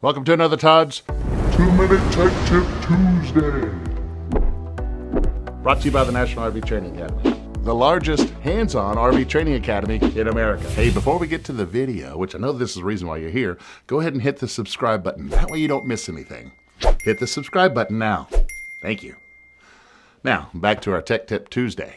Welcome to another Todd's 2-Minute Tech Tip Tuesday. Brought to you by the National RV Training Academy, the largest hands-on RV training academy in America. Hey, before we get to the video, which I know this is the reason why you're here, go ahead and hit the subscribe button. That way you don't miss anything. Hit the subscribe button now. Thank you. Now, back to our Tech Tip Tuesday.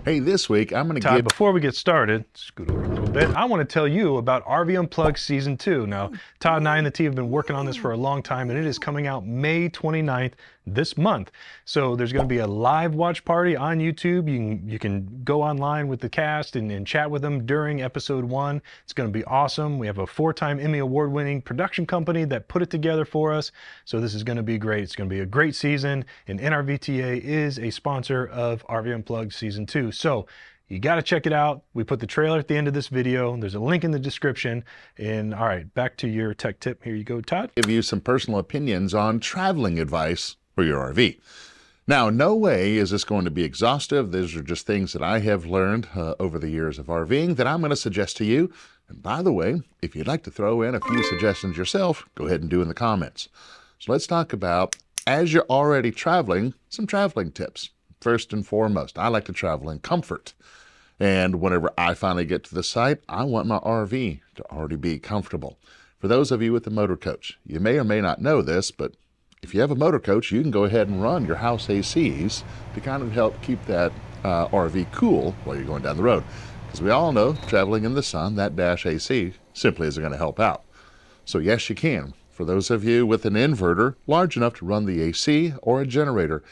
Hey, this week I'm going to Todd, before we get started, scoot over a little bit, I want to tell you about RV Unplugged Season 2. Now, Todd and I and the team have been working on this for a long time, and it is coming out May 29th this month. So there's going to be a live watch party on YouTube. You can go online with the cast and chat with them during episode 1. It's going to be awesome. We have a 4-time Emmy Award-winning production company that put it together for us. So this is going to be great. It's going to be a great season, and NRVTA is a sponsor of RV Unplugged Season 2. So you got to check it out. We put the trailer at the end of this video. There's a link in the description. And all right, back to your tech tip. Here you go, Todd. give you some personal opinions on traveling advice for your RV. Now, no way is this going to be exhaustive. These are just things that I have learned over the years of RVing that I'm going to suggest to you. And by the way, if you'd like to throw in a few suggestions yourself, go ahead and do in the comments. So let's talk about, as you're already traveling, some traveling tips. First and foremost, I like to travel in comfort. And whenever I finally get to the site, I want my RV to already be comfortable. For those of you with the motor coach, you may or may not know this, but if you have a motor coach, you can go ahead and run your house ACs to kind of help keep that RV cool while you're going down the road. Because we all know, traveling in the sun, that dash AC simply isn't going to help out. So yes, you can. For those of you with an inverter large enough to run the AC or a generator,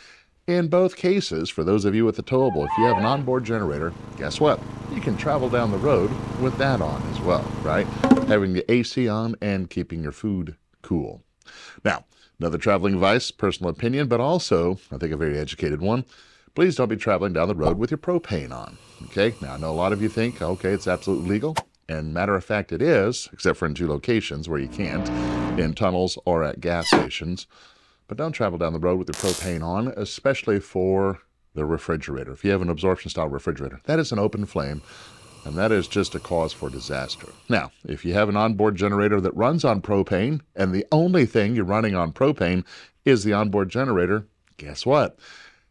in both cases, for those of you with the towable, if you have an onboard generator, guess what? You can travel down the road with that on as well, right? Having the AC on and keeping your food cool. Now, another traveling advice, personal opinion, but also, I think, a very educated one. Please don't be traveling down the road with your propane on, okay? Now, I know a lot of you think, okay, it's absolutely legal. And matter of fact, it is, except for in 2 locations where you can't, in tunnels or at gas stations. But don't travel down the road with your propane on, especially for the refrigerator. If you have an absorption-style refrigerator, that is an open flame, and that is just a cause for disaster. Now, if you have an onboard generator that runs on propane, and the only thing you're running on propane is the onboard generator, guess what?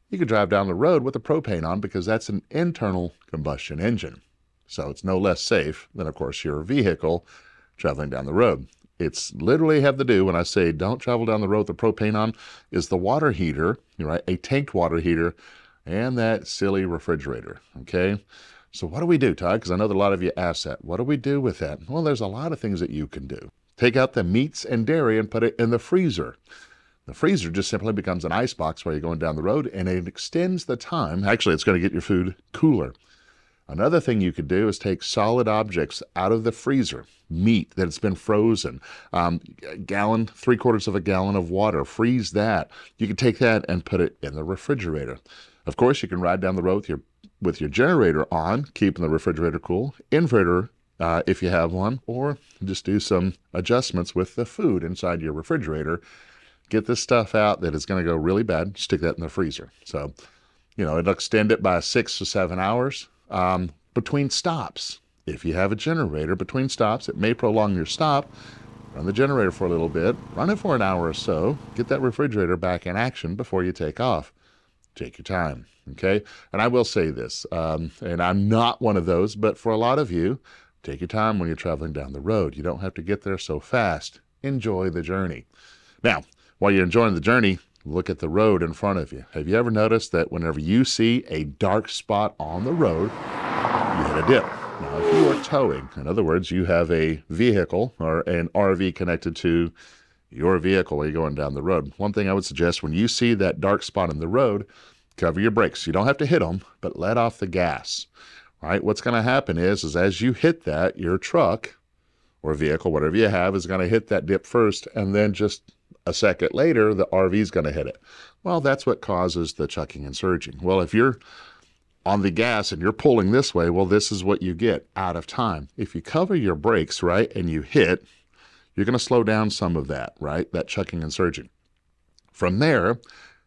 You can drive down the road with the propane on because that's an internal combustion engine. So it's no less safe than, of course, your vehicle traveling down the road. It's literally have to do, when I say don't travel down the road with the propane on, is the water heater, right? A tanked water heater, and that silly refrigerator, okay? So what do we do, Todd? Because I know that a lot of you ask that. What do we do with that? Well, there's a lot of things that you can do. Take out the meats and dairy and put it in the freezer. The freezer just simply becomes an ice box while you're going down the road, and it extends the time. Actually, it's going to get your food cooler. Another thing you could do is take solid objects out of the freezer, meat that's been frozen, a gallon, 3/4 of a gallon of water, freeze that. You can take that and put it in the refrigerator. Of course, you can ride down the road with your generator on, keeping the refrigerator cool, inverter if you have one, or just do some adjustments with the food inside your refrigerator. Get this stuff out that is going to go really bad, stick that in the freezer. So, it'll extend it by 6 to 7 hours. Between stops, if you have a generator between stops, it may prolong your stop. Run the generator for a little bit, run it for an hour or so, get that refrigerator back in action before you take off. Take your time, okay? And I will say this, and I'm not one of those, but for a lot of you, take your time when you're traveling down the road. You don't have to get there so fast. Enjoy the journey. Now, while you're enjoying the journey, look at the road in front of you. Have you ever noticed that whenever you see a dark spot on the road, you hit a dip? Now, if you are towing, in other words, you have a vehicle or an RV connected to your vehicle while you're going down the road, one thing I would suggest, when you see that dark spot in the road, cover your brakes. You don't have to hit them, but let off the gas, right? What's going to happen is as you hit that, your truck or vehicle, whatever you have, is going to hit that dip first, and then just a second later, the RV is going to hit it. Well, that's what causes the chucking and surging. Well, if you're on the gas and you're pulling this way, well, this is what you get out of time. If you cover your brakes, right, and you hit, you're going to slow down some of that, right, that chucking and surging. From there,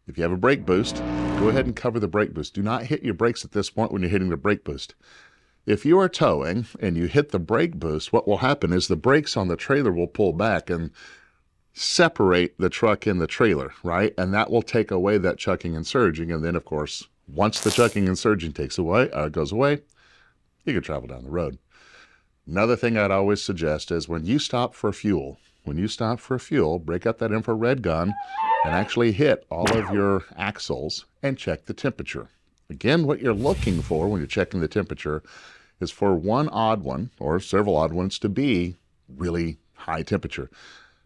if you have a brake boost, go ahead and cover the brake boost. Do not hit your brakes at this point when you're hitting the brake boost. If you are towing and you hit the brake boost, what will happen is the brakes on the trailer will pull back, and separate the truck and the trailer, right? And that will take away that chucking and surging. And then, of course, once the chucking and surging goes away, you can travel down the road. Another thing I'd always suggest is when you stop for fuel, break out that infrared gun and actually hit all of your axles and check the temperature. Again, what you're looking for when you're checking the temperature is for one odd one or several odd ones to be really high temperature.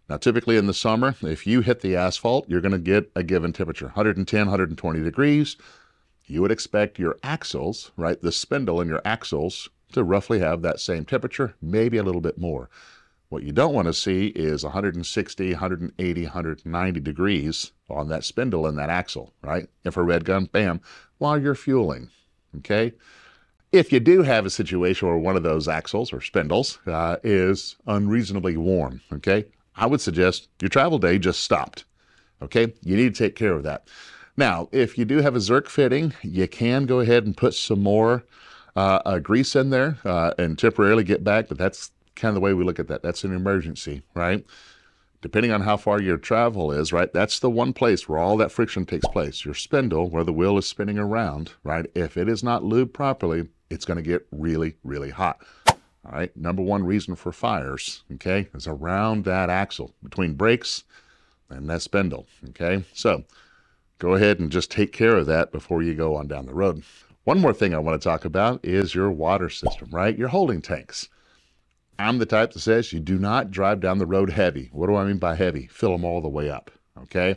Now, typically in the summer, if you hit the asphalt, you're going to get a given temperature, 110, 120 degrees. You would expect your axles, right, the spindle in your axles to roughly have that same temperature, maybe a little bit more. What you don't want to see is 160, 180, 190 degrees on that spindle and that axle, right? Infrared gun, bam, while you're fueling, okay? If you do have a situation where one of those axles or spindles is unreasonably warm, okay, I would suggest your travel day just stopped, okay? You need to take care of that. Now, if you do have a Zerk fitting, you can go ahead and put some more grease in there and temporarily get back, but that's kind of the way we look at that. That's an emergency, right? Depending on how far your travel is, right, that's the one place where all that friction takes place. Your spindle, where the wheel is spinning around, right, if it is not lubed properly, it's going to get really, really hot. All right, number one reason for fires, okay, is around that axle, between brakes and that spindle, okay? So go ahead and just take care of that before you go on down the road. One more thing I want to talk about is your water system, right? Your holding tanks. I'm the type that says you do not drive down the road heavy. What do I mean by heavy? Fill them all the way up, okay?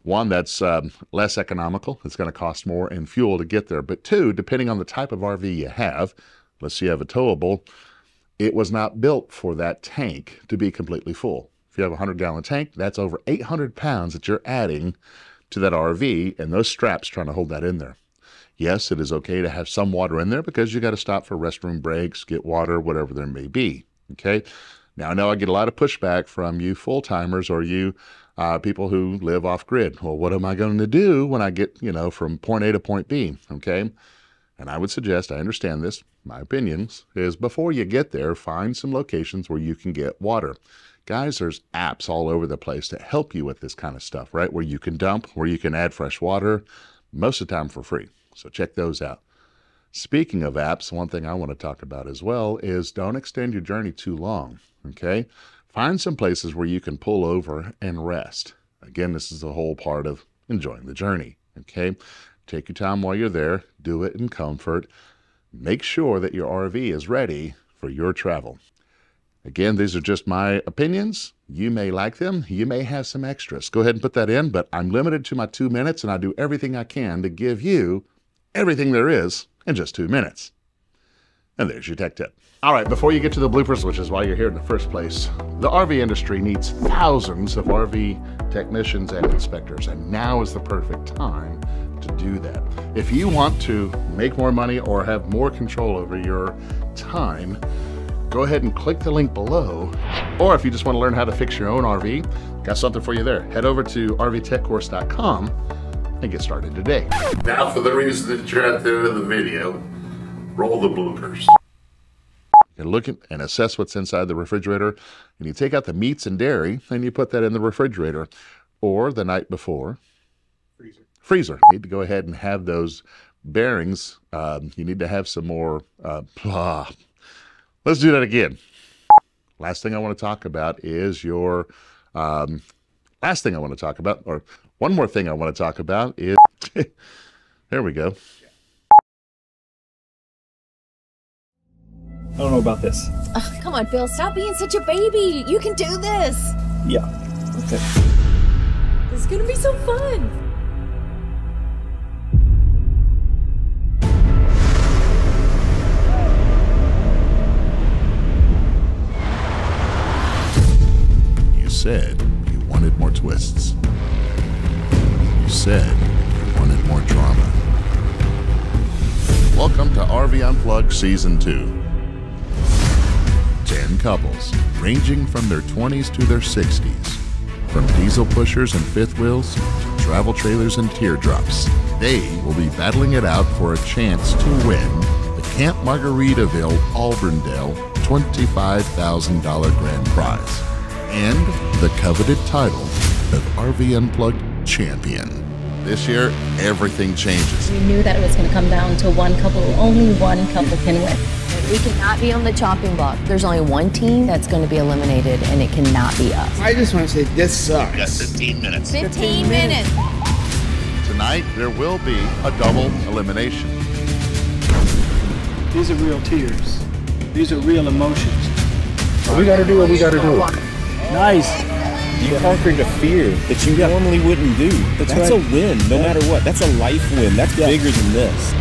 One, that's less economical. It's going to cost more in fuel to get there. But two, depending on the type of RV you have, let's say you have a towable, it was not built for that tank to be completely full. If you have a 100-gallon tank, that's over 800 pounds that you're adding to that RV, and those straps trying to hold that in there. Yes, it is okay to have some water in there because you got to stop for restroom breaks, get water, whatever there may be. Okay. Now, I know I get a lot of pushback from you full-timers or you people who live off grid. Well, what am I going to do when I get, from point A to point B? Okay. And I would suggest, I understand this, my opinions, is before you get there, find some locations where you can get water. Guys, there's apps all over the place that help you with this kind of stuff, right? Where you can dump, where you can add fresh water, most of the time for free. So check those out. Speaking of apps, one thing I want to talk about as well is don't extend your journey too long, okay? Find some places where you can pull over and rest. Again, this is the whole part of enjoying the journey, okay? Take your time while you're there. Do it in comfort. Make sure that your RV is ready for your travel. Again, these are just my opinions. You may like them. You may have some extras. Go ahead and put that in, but I'm limited to my 2 minutes, and I do everything I can to give you everything there is in just 2 minutes. And there's your tech tip. All right, before you get to the bloopers, which is why you're here in the first place, the RV industry needs thousands of RV technicians and inspectors, and now is the perfect time to do that. If you want to make more money or have more control over your time, go ahead and click the link below. Or if you just want to learn how to fix your own RV, got something for you there. Head over to rvtechcourse.com and get started today. Now, for the reason that you're at the end of the video, roll the bloopers. You can look at and assess what's inside the refrigerator, and you take out the meats and dairy, and you put that in the refrigerator. Or the night before, freezer. You need to go ahead and have those bearings. You need to have some more Let's do that again. Last thing I want to talk about is your, one more thing I want to talk about is, there we go. I don't know about this. Oh, come on, Bill, stop being such a baby. You can do this. Yeah, okay. This is gonna be so fun. You said you wanted more twists. You said you wanted more drama. Welcome to RV Unplugged Season 2. 10 couples, ranging from their 20s to their 60s. From diesel pushers and fifth wheels to travel trailers and teardrops. They will be battling it out for a chance to win the Camp Margaritaville Auburndale $25,000 grand prize. and the coveted title of RV Unplugged Champion. This year, everything changes. We knew that it was going to come down to one couple. Only one couple can win. We cannot be on the chopping block. There's only one team that's going to be eliminated, and it cannot be us. I just want to say this sucks. You got 15 minutes. 15 minutes. Tonight, there will be a double elimination. These are real tears. These are real emotions. We gotta do what we gotta do. Nice. You conquered a fear that you normally wouldn't do. That's right. a win, no matter what. That's a life win. That's bigger than this.